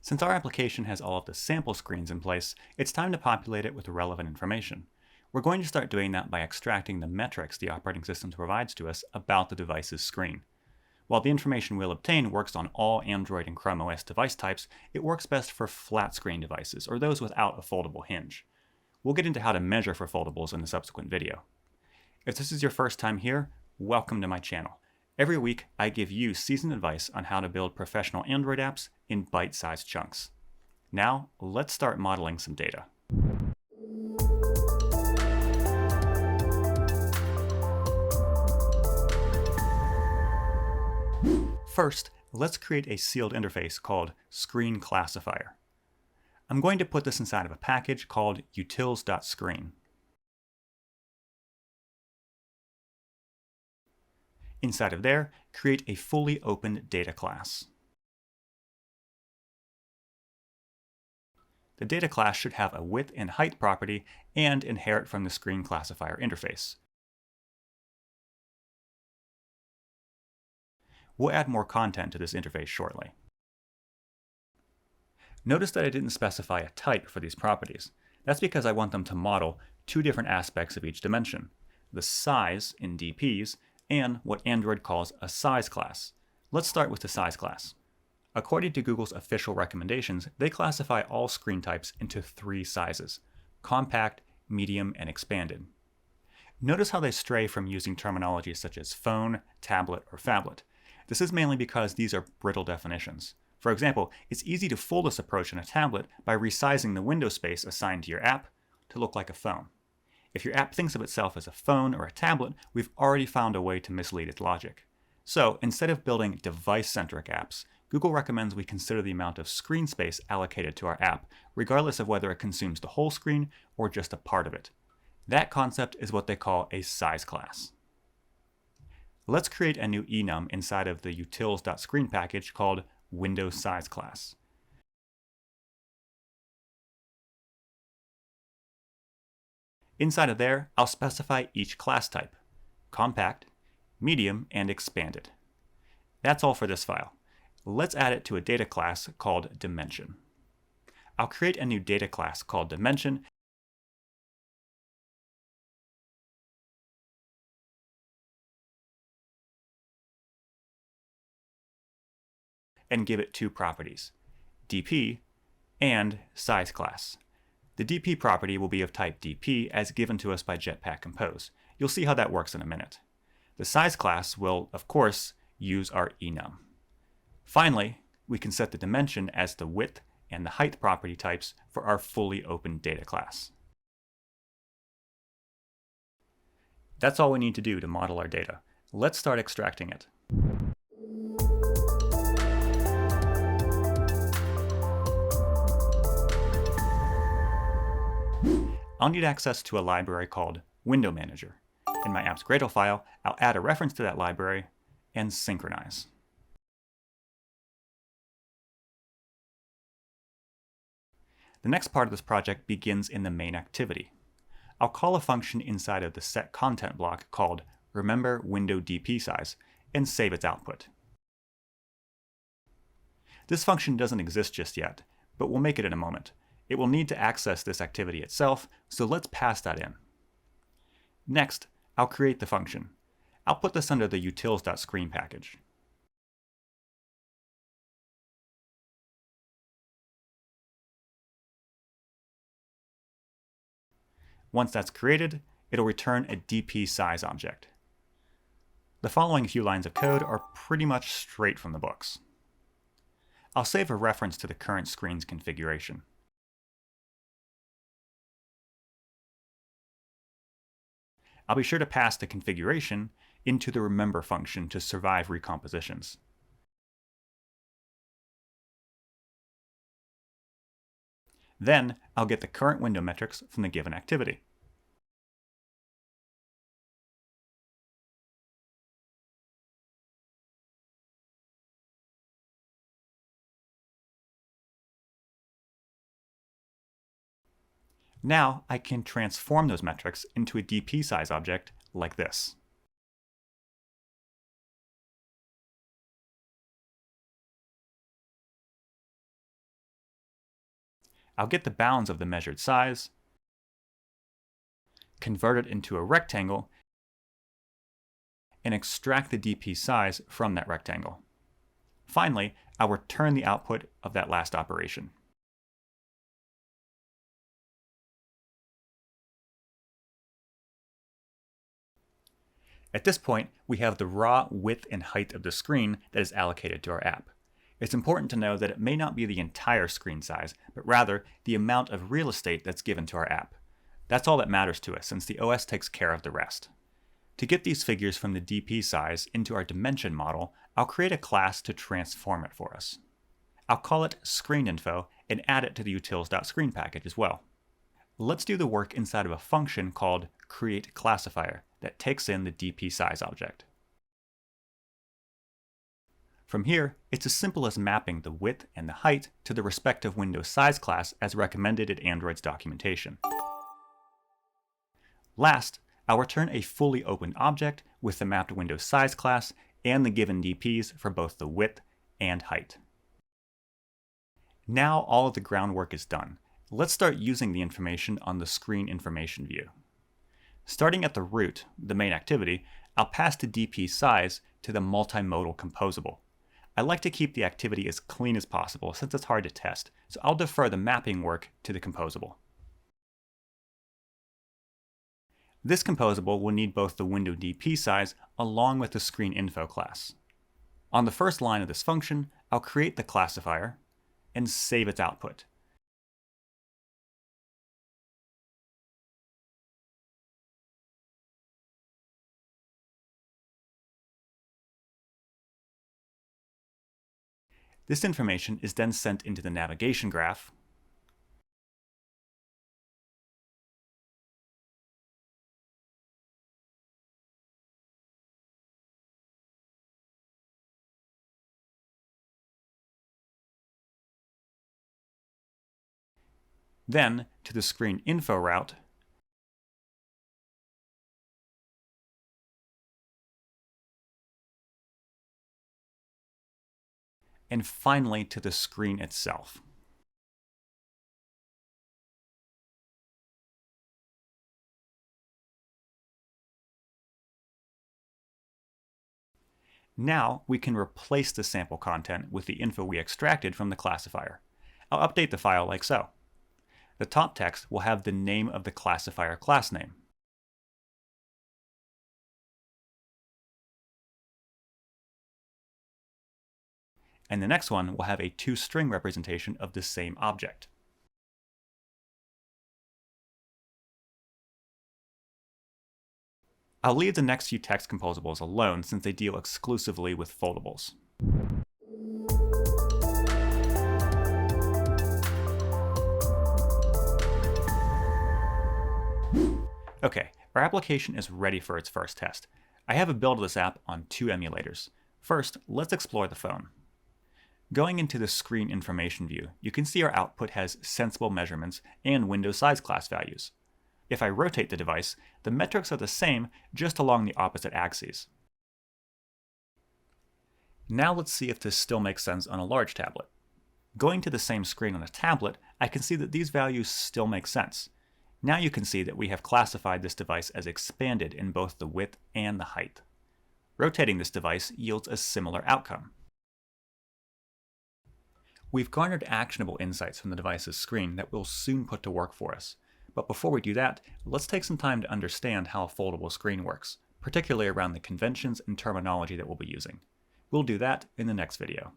Since our application has all of the sample screens in place, it's time to populate it with relevant information. We're going to start doing that by extracting the metrics the operating system provides to us about the device's screen. While the information we'll obtain works on all Android and Chrome OS device types, it works best for flat screen devices, or those without a foldable hinge. We'll get into how to measure for foldables in the subsequent video. If this is your first time here, welcome to my channel. Every week, I give you seasoned advice on how to build professional Android apps in bite-sized chunks. Now, let's start modeling some data. First, let's create a sealed interface called Screen Classifier. I'm going to put this inside of a package called utils.screen. Inside of there, create a fully open data class. The data class should have a width and height property and inherit from the Screen Classifier interface. We'll add more content to this interface shortly. Notice that I didn't specify a type for these properties. That's because I want them to model two different aspects of each dimension: the size in DPs and what Android calls a size class. Let's start with the size class. According to Google's official recommendations, they classify all screen types into three sizes: compact, medium, and expanded. Notice how they stray from using terminology such as phone, tablet, or phablet. This is mainly because these are brittle definitions. For example, it's easy to fool this approach in a tablet by resizing the window space assigned to your app to look like a phone. If your app thinks of itself as a phone or a tablet, we've already found a way to mislead its logic. So instead of building device-centric apps, Google recommends we consider the amount of screen space allocated to our app, regardless of whether it consumes the whole screen or just a part of it. That concept is what they call a size class. Let's create a new enum inside of the utils.screen package called Window Size Class. Inside of there, I'll specify each class type: compact, medium, and expanded. That's all for this file. Let's add it to a data class called Dimension. I'll create a new data class called Dimension and give it two properties: DP and size class. The DP property will be of type DP as given to us by Jetpack Compose. You'll see how that works in a minute. The size class will, of course, use our enum. Finally, we can set the dimension as the width and the height property types for our fully open data class. That's all we need to do to model our data. Let's start extracting it. I'll need access to a library called Window Manager. In my app's Gradle file, I'll add a reference to that library and synchronize. The next part of this project begins in the main activity. I'll call a function inside of the setContent block called Remember Window DP Size and save its output. This function doesn't exist just yet, but we'll make it in a moment. It will need to access this activity itself, so let's pass that in. Next, I'll create the function. I'll put this under the utils.screen package. Once that's created, it'll return a DP size object. The following few lines of code are pretty much straight from the books. I'll save a reference to the current screen's configuration. I'll be sure to pass the configuration into the remember function to survive recompositions. Then I'll get the current window metrics from the given activity. Now I can transform those metrics into a DP size object like this. I'll get the bounds of the measured size, convert it into a rectangle, and extract the DP size from that rectangle. Finally, I'll return the output of that last operation. At this point, we have the raw width and height of the screen that is allocated to our app. It's important to know that it may not be the entire screen size, but rather the amount of real estate that's given to our app. That's all that matters to us, since the OS takes care of the rest. To get these figures from the DP size into our dimension model, I'll create a class to transform it for us. I'll call it screenInfo and add it to the utils.screen package as well. Let's do the work inside of a function called createClassifier that takes in the DP size object. From here, it's as simple as mapping the width and the height to the respective window size class as recommended in Android's documentation. Last, I'll return a fully open object with the mapped window size class and the given DPs for both the width and height. Now all of the groundwork is done. Let's start using the information on the screen information view. Starting at the root, the main activity, I'll pass the DP size to the multimodal composable. I like to keep the activity as clean as possible since it's hard to test, so I'll defer the mapping work to the composable. This composable will need both the window DP size along with the screenInfo class. On the first line of this function, I'll create the classifier and save its output. This information is then sent into the navigation graph, then to the screenInfo route, and finally to the screen itself. Now we can replace the sample content with the info we extracted from the classifier. I'll update the file like so. The top text will have the name of the classifier class name. And the next one will have a toString representation of the same object. I'll leave the next few text composables alone since they deal exclusively with foldables. Okay, our application is ready for its first test. I have a build of this app on 2 emulators. First, let's explore the phone. Going into the screen information view, you can see our output has sensible measurements and window size class values. If I rotate the device, the metrics are the same, just along the opposite axes. Now let's see if this still makes sense on a large tablet. Going to the same screen on a tablet, I can see that these values still make sense. Now you can see that we have classified this device as expanded in both the width and the height. Rotating this device yields a similar outcome. We've garnered actionable insights from the device's screen that we'll soon put to work for us. But before we do that, let's take some time to understand how a foldable screen works, particularly around the conventions and terminology that we'll be using. We'll do that in the next video.